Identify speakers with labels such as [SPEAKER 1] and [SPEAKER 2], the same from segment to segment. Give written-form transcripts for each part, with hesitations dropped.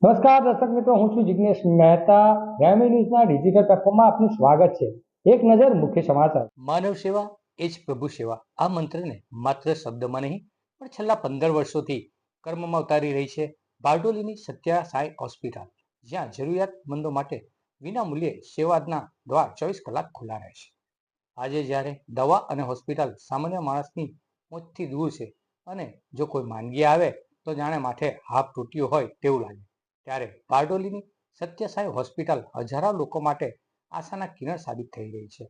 [SPEAKER 1] નમસ્કાર દર્શક મિત્રો, હું છું જિગ્નેશ મહેતા. ગ્રામી ન્યૂઝના ડિજિટલ પ્લેટફોર્મમાં આપનું સ્વાગત છે. એક નજર મુખ્ય સમાચાર.
[SPEAKER 2] માનવ સેવા એ જ પ્રભુ સેવા આ મંત્રને માત્ર શબ્દમાં નહીં પણ છેલ્લા 15 વર્ષોથી કર્મમાં ઉતારી રહી છે બારડોલીની સત્યા સાઈ હોસ્પિટલ, જ્યાં જરૂરિયાતમંદો માટે વિના મૂલ્યે સેવાના દ્વાર 24 કલાક ખુલ્લા રહે છે. આજે જ્યારે દવા અને હોસ્પિટલ સામાન્ય માણસની પહોંચથી દૂર છે અને જો કોઈ માંદગી આવે તો જાણે માથે હાથ તૂટ્યો હોય તેવું લાગે, ત્યારે બારડોલીની સત્યસાઈ હોસ્પિટલ હજારો લોકો માટે આશાના કિરણ સાબિત થઈ રહી છે.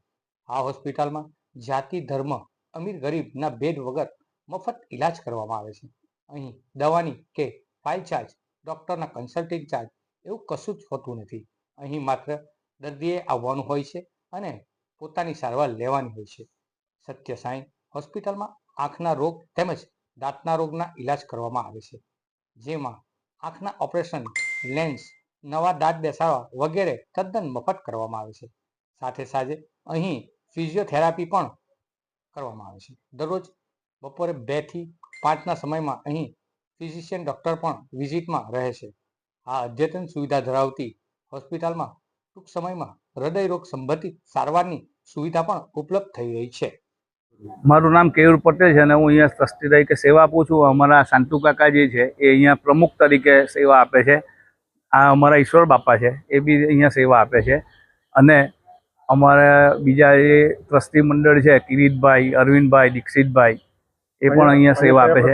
[SPEAKER 2] આ હોસ્પિટલમાં જાતિ, ધર્મ, અમીર ગરીબના ભેદ વગર મફત ઇલાજ કરવામાં આવે છે. અહીં દવાની કે ફાઇલ ચાર્જ, ડૉક્ટરના કન્સલ્ટિંગ ચાર્જ એવું કશું જ હોતું નથી. અહીં માત્ર દર્દીએ આવવાનું હોય છે અને પોતાની સારવાર લેવાની હોય છે. સત્યસાઈ હોસ્પિટલમાં આંખના રોગ તેમજ દાંતના રોગના ઇલાજ કરવામાં આવે છે, જેમાં આંખના ઓપરેશન, લેન્સ, નવા દાંત બેસાડવા વગેરે તદ્દન મફત કરવામાં આવે છે. સાથે સાથે અહીં ફિઝિયોથેરાપી પણ કરવામાં આવે છે. દરરોજ બપોરે 2 થી 5ના સમયમાં અહીં ફિઝિશિયન ડૉક્ટર પણ વિઝિટમાં રહે છે. આ અદ્યતન સુવિધા ધરાવતી હોસ્પિટલમાં ટૂંક સમયમાં હૃદય રોગ સંબંધિત સારવારની સુવિધા પણ ઉપલબ્ધ થઈ રહી છે.
[SPEAKER 3] મારું નામ કેયુર પટેલ છે અને હું અહીંયા ટ્રસ્ટી તરીકે સેવા આપું છું. અમારા શાંતુ કાકા જે છે એ અહીંયા પ્રમુખ તરીકે સેવા આપે છે. આ અમારા ઈશ્વર બાપા છે, એ બી અહીંયા સેવા આપે છે. અને અમારા બીજા એ ટ્રસ્ટી મંડળ છે, કિરીટભાઈ, અરવિંદભાઈ, દીક્ષિતભાઈ, એ પણ અહીંયા સેવા આપે છે.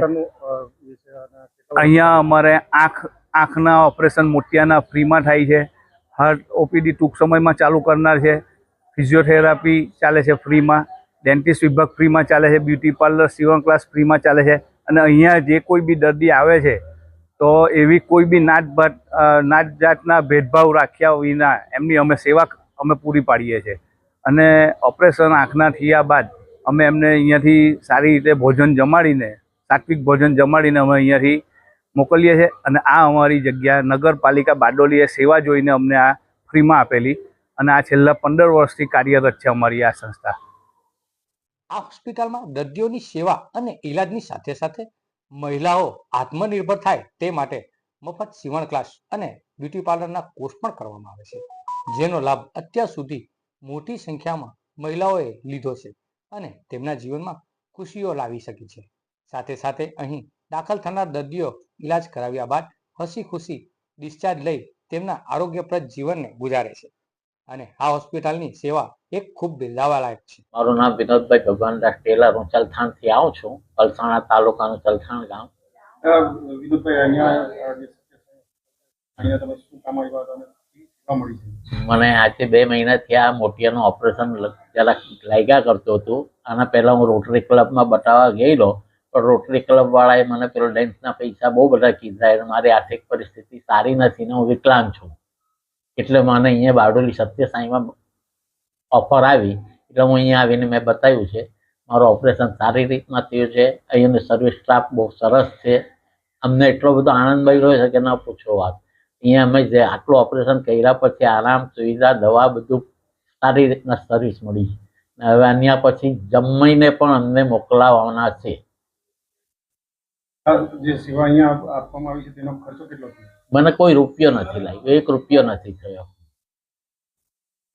[SPEAKER 3] અહીંયા અમારે આંખના ઓપરેશન મોતિયાના ફ્રીમાં થાય છે. હાર્ટ ઓપીડી ટૂંક સમયમાં ચાલુ કરનાર છે. ફિઝિયોથેરાપી ચાલે છે ફ્રીમાં. ડેન્ટિસ્ટ વિભાગ ફ્રીમાં ચાલે છે. બ્યુટી પાર્લર, સીવણ ક્લાસ ફ્રીમાં ચાલે છે. અને અહીંયા જે કોઈ બી દર્દી આવે છે તો એવી કોઈ બી નાત જાતના ભેદભાવ રાખ્યા વિના એમની અમે સેવા પૂરી પાડીએ છીએ. અને ઓપરેશન આંખના થયા બાદ અમે એમને અહીંયાથી સારી રીતે ભોજન જમાડીને, સાત્વિક ભોજન જમાડીને અમે અહીંયાથી મોકલીએ છીએ. અને આ અમારી જગ્યા નગરપાલિકા બારડોલીએ સેવા જોઈને અમને આ ફ્રીમાં આપેલી અને આ છેલ્લા 15 વર્ષથી કાર્યરત છે અમારી આ સંસ્થા.
[SPEAKER 2] આ હોસ્પિટલમાં દર્દીઓની સેવા અને ઇલાજની સાથે સાથે મહિલાઓ આત્મનિર્ભર થાય તે માટે મફત સીવણ ક્લાસ અને બ્યુટી પાર્લરના કોર્સ પણ કરવામાં આવે છે, જેનો લાભ અત્યાર સુધી મોટી સંખ્યામાં મહિલાઓએ લીધો છે અને તેમના જીવનમાં ખુશીઓ લાવી શકી છે. સાથે સાથે અહીં દાખલ થનાર દર્દીઓ ઇલાજ કરાવ્યા બાદ હસી ખુશી ડિસ્ચાર્જ લઈ તેમના આરોગ્યપ્રદ જીવનને ગુજારે છે અને આ હોસ્પિટલની સેવા એક ખૂબ બિરદાવવા લાયક છે.
[SPEAKER 4] મારું નામ વિનોદભાઈ ભગવાનદાસ ટેલર, હું ચલથાણથી આવું છું. પલસાણા તાલુકાનું ચલથાણ ગામ. મને આજે 2 મહિનાથી આ મોતિયાનું ઓપરેશન જરાક લાગ્યા કરતું હતું. આના પહેલા હું રોટરી ક્લબમાં બતાવવા ગયેલો, પણ રોટરી ક્લબ વાળાએ મને પેલો લેન્સના પૈસા બહુ બધા કીધા. મારી આર્થિક પરિસ્થિતિ સારી નથી ને હું વિકલાંગ છું, એટલે મને અહીંયા બારડોલી સત્યસાઈમાં ઓફર આવી એટલે હું અહીંયા આવીને મેં બતાવ્યું છે. મારું ઓપરેશન સારી રીતના થયું છે. અહીંયાનો સર્વિસ સ્ટાફ બહુ સરસ છે. અમને એટલો બધો આનંદ મળ્યો છે કે ન પૂછો વાત. અહીંયા અમે જે આટલું ઓપરેશન કર્યા પછી આરામ, સુવિધા, દવા બધું સારી રીતના સર્વિસ મળી છે. હવે અહીંયા પછી જમીને પણ અમને મોકલાવવાના છે.
[SPEAKER 5] જે સેવા અહીંયા આપવામાં આવી છે તેનો ખર્ચો કેટલો થયો?
[SPEAKER 4] મને કોઈ રૂપિયો નથી લાગ્યો, 1 રૂપિયો નથી થયો.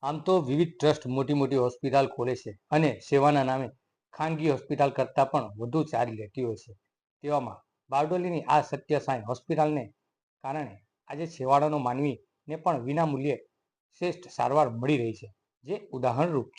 [SPEAKER 2] આમ તો વિવિધ ટ્રસ્ટ મોટી હોસ્પિટલ ખોલે છે અને સેવાના નામે ખાનગી હોસ્પિટલ કરતાં પણ વધુ ચાર્જ લેતી હોય છે. તેવામાં બારડોલીની આ સત્યસાઈ હોસ્પિટલને કારણે આજે છેવાડાનો માનવીને પણ વિના મૂલ્યે શ્રેષ્ઠ સારવાર મળી રહી છે, જે ઉદાહરણરૂપ છે.